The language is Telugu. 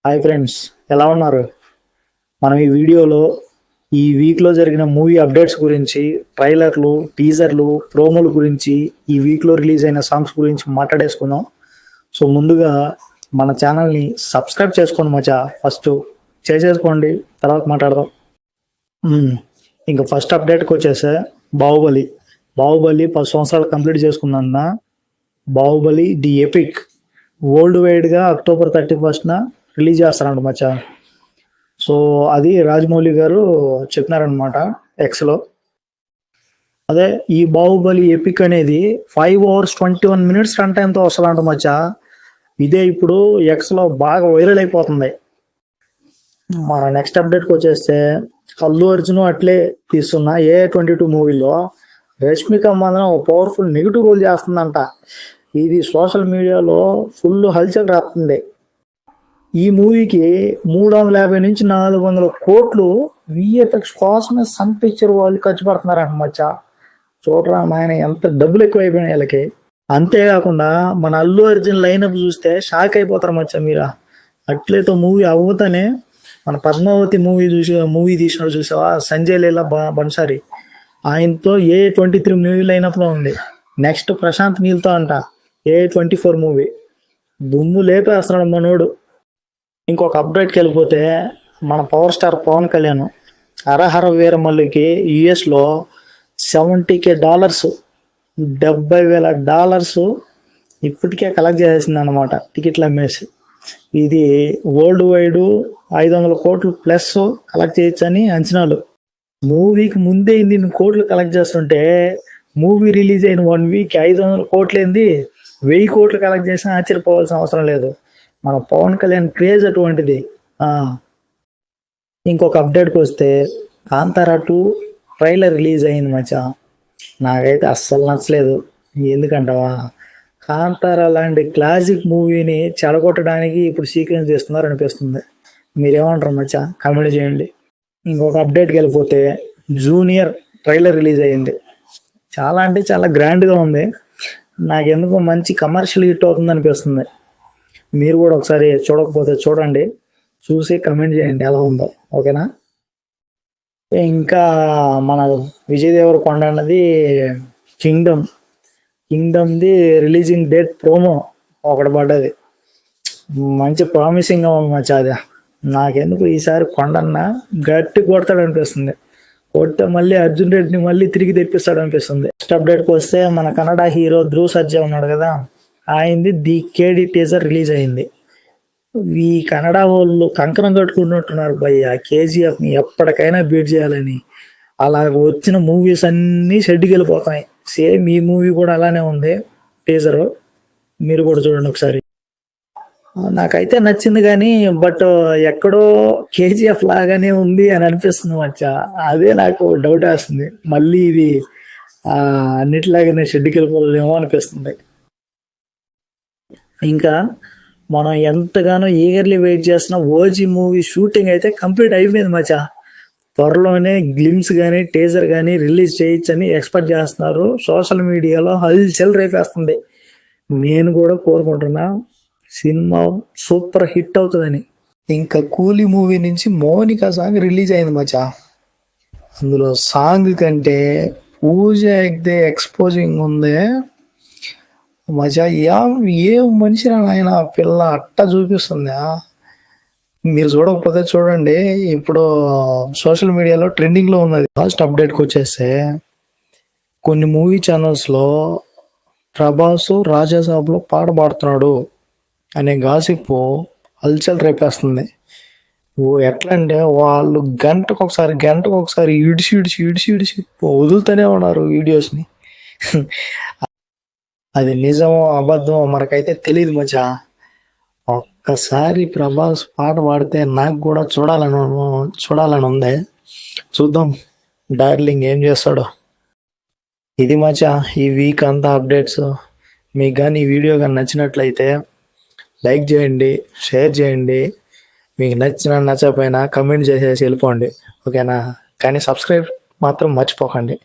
హాయ్ ఫ్రెండ్స్, ఎలా ఉన్నారు? మనం ఈ వీడియోలో ఈ వీక్లో జరిగిన మూవీ అప్డేట్స్ గురించి, ట్రైలర్లు, టీజర్లు, ప్రోమోల గురించి, ఈ వీక్లో రిలీజ్ అయిన సాంగ్స్ గురించి మాట్లాడేసుకుందాం. సో ముందుగా మన ఛానల్ని సబ్స్క్రైబ్ చేసుకోండి మచ్చా. ఫస్ట్ చేసేసుకోండి, తర్వాత మాట్లాడదాం. ఇంకా ఫస్ట్ అప్డేట్కి వచ్చేసే బాహుబలి. బాహుబలి 10 సంవత్సరాలు కంప్లీట్ చేసుకుందన్న. బాహుబలి ది ఎపిక్ వరల్డ్ వైడ్గా October 31st రిలీజ్ చేస్తారంట మచ్చా. సో అది రాజమౌళి గారు చెప్పినారనమాట ఎక్స్లో. అదే ఈ బాహుబలి ఎపిక్ అనేది 5 hours 21 minutes రన్ టైంతో వస్తుందంట మచ్చా. ఇదే ఇప్పుడు ఎక్స్లో బాగా వైరల్ అయిపోతుంది. మన నెక్స్ట్ అప్డేట్కి వచ్చేస్తే అల్లు అర్జున్ అట్లే తీస్తున్న A22 మూవీలో రష్మిక మందన ఒక పవర్ఫుల్ నెగిటివ్ రోల్ చేస్తుందంట. ఇది సోషల్ మీడియాలో ఫుల్ హల్చల్ రాస్తుంది. ఈ మూవీకి 350 నుంచి 400 కోట్లు విఎఫ్ఎక్స్ కోసమే సన్ పిక్చర్ వాళ్ళు ఖర్చు పడుతున్నారంట మచ్చా. చూడరా ఆయన ఎంత డబ్బులు ఎక్కువ అయిపోయినాయి వీళ్ళకి. అంతేకాకుండా మన అల్లు అర్జున్ లైనప్ చూస్తే షాక్ అయిపోతారు మచ్చా మీరా. అట్లయితే మూవీ అవ్వతానే మన పద్మావతి మూవీ తీసినాడు చూసావా, సంజయ్ లీలా బన్సారి. ఆయనతో A23 మూవీ లైనప్లో ఉంది. నెక్స్ట్ ప్రశాంత్ నీల్తో అంట A24 మూవీ. దుమ్ము లేపేస్తున్నాడు మనోడు. ఇంకొక అప్డేట్కి వెళ్ళిపోతే మన పవర్ స్టార్ పవన్ కళ్యాణ్ హరహర వీరమల్లికి యుఎస్లో $70,000 $70,000 ఇప్పటికే కలెక్ట్ చేసేసింది అనమాట టికెట్లు అమ్మేసి. ఇది వరల్డ్ వైడ్ 500 కోట్లు ప్లస్ కలెక్ట్ చేయొచ్చని అంచనాలు. మూవీకి ముందే ఇన్ని కోట్లు కలెక్ట్ చేస్తుంటే మూవీ రిలీజ్ అయిన 1 week 500 కోట్లు ఏంది, 1000 కోట్లు కలెక్ట్ చేసినా ఆశ్చర్యపోవాల్సిన అవసరం లేదు. మన పవన్ కళ్యాణ్ క్రేజ్ అటువంటిది. ఇంకొక అప్డేట్కి వస్తే కాంతారా 2 ట్రైలర్ రిలీజ్ అయింది మచ్చా. నాకైతే అస్సలు నచ్చలేదు. ఎందుకంటావా, కాంతారా లాంటి క్లాసిక్ మూవీని చెడగొట్టడానికి ఇప్పుడు సీక్వెన్స్ చేస్తున్నారు అనిపిస్తుంది. మీరేమంటారు మచ్చా? కామెంట్ చేయండి. ఇంకొక అప్డేట్కి వెళ్ళిపోతే జూనియర్ ట్రైలర్ రిలీజ్ అయ్యింది. చాలా అంటే చాలా గ్రాండ్గా ఉంది. నాకెందుకో మంచి కమర్షియల్ హిట్ అవుతుంది అనిపిస్తుంది. మీరు కూడా ఒకసారి చూడకపోతే చూడండి, చూసి కమెంట్ చేయండి ఎలా ఉందో. ఓకేనా? ఇంకా మన విజయ్ దేవరకొండ అన్నది కింగ్డమ్ది రిలీజింగ్ డేట్ ప్రోమో ఒకటి పడ్డది. మంచి ప్రామిసింగ్గా ఉంది మచ్చా. అది నాకెందుకు ఈసారి కొండన్న గట్టి కొడతాడు అనిపిస్తుంది. కొడితే మళ్ళీ అర్జున్ రెడ్డిని మళ్ళీ తిరిగి తెప్పిస్తాడు అనిపిస్తుంది. నెక్స్ట్ అప్డేట్కి వస్తే మన కన్నడ హీరో ధ్రువ్ సర్జా ఉన్నాడు కదా, ఆయనది ది కేడి టీజర్ రిలీజ్ అయింది. ఈ కన్నడ వాళ్ళు కంకణం కట్టుకుంటున్నారు భయ్య, KGFని ఎప్పటికైనా బీట్ చేయాలని. అలా వచ్చిన మూవీస్ అన్నీ షెడ్కి వెళ్ళిపోతాయి. సేమ్ ఈ మూవీ కూడా అలానే ఉంది టీజరు. మీరు కూడా చూడండి ఒకసారి. నాకైతే నచ్చింది కానీ బట్ ఎక్కడో KGF లాగానే ఉంది అని అనిపిస్తుంది మచ్చా. అదే నాకు డౌట్ వేస్తుంది. మళ్ళీ ఇది అన్నిటిలాగానే షెడ్కి వెళ్ళిపోలేమో అనిపిస్తుంది. ఇంకా మనం ఎంతగానో ఈగర్లీ వెయిట్ చేస్తున్న ఓజీ మూవీ షూటింగ్ అయితే కంప్లీట్ అయిపోయింది మచ్చా. త్వరలోనే గ్లిమ్స్ కానీ టీజర్ కానీ రిలీజ్ చేయొచ్చని ఎక్స్పెక్ట్ చేస్తున్నారు. సోషల్ మీడియాలో హల్చల్ రేపేస్తుంది. నేను కూడా కోరుకుంటున్నా సినిమా సూపర్ హిట్ అవుతుందని. ఇంకా కూలీ మూవీ నుంచి మౌనిక సాంగ్ రిలీజ్ అయింది మచ్చా. అందులో సాంగ్ కంటే పూజ అయితే ఎక్స్పోజింగ్ ఉంది మజా. ఏ మనిషి ఆయన పిల్ల అట్ట చూపిస్తుంది. మీరు చూడకపోతే చూడండి, ఇప్పుడు సోషల్ మీడియాలో ట్రెండింగ్లో ఉన్నది. లాస్ట్ అప్డేట్కి వచ్చేస్తే కొన్ని మూవీ ఛానల్స్లో ప్రభాస్ రాజాసాబ్లో పాట పాడుతున్నాడు అనే గాసిప్ హల్చల్ రేపేస్తుంది. ఎట్లా అంటే వాళ్ళు గంటకు ఒకసారి ఇడిచి వదులుతూనే ఉన్నారు వీడియోస్ని. అది నిజమో అబద్ధమో మనకైతే తెలియదు మచ్చా. ఒక్కసారి ప్రభాస్ పాట పాడితే నాకు కూడా చూడాలని ఉంది. చూద్దాం డార్లింగ్ ఏం చేస్తాడో. ఇది మచ్చా ఈ వీక్ అంతా అప్డేట్స్. మీకు కానీ ఈ వీడియో కానీ నచ్చినట్లయితే లైక్ చేయండి, షేర్ చేయండి. మీకు నచ్చకపోయినా కమెంట్ చేసేసి వెళ్ళిపోండి. ఓకేనా? కానీ సబ్స్క్రైబ్ మాత్రం మర్చిపోకండి.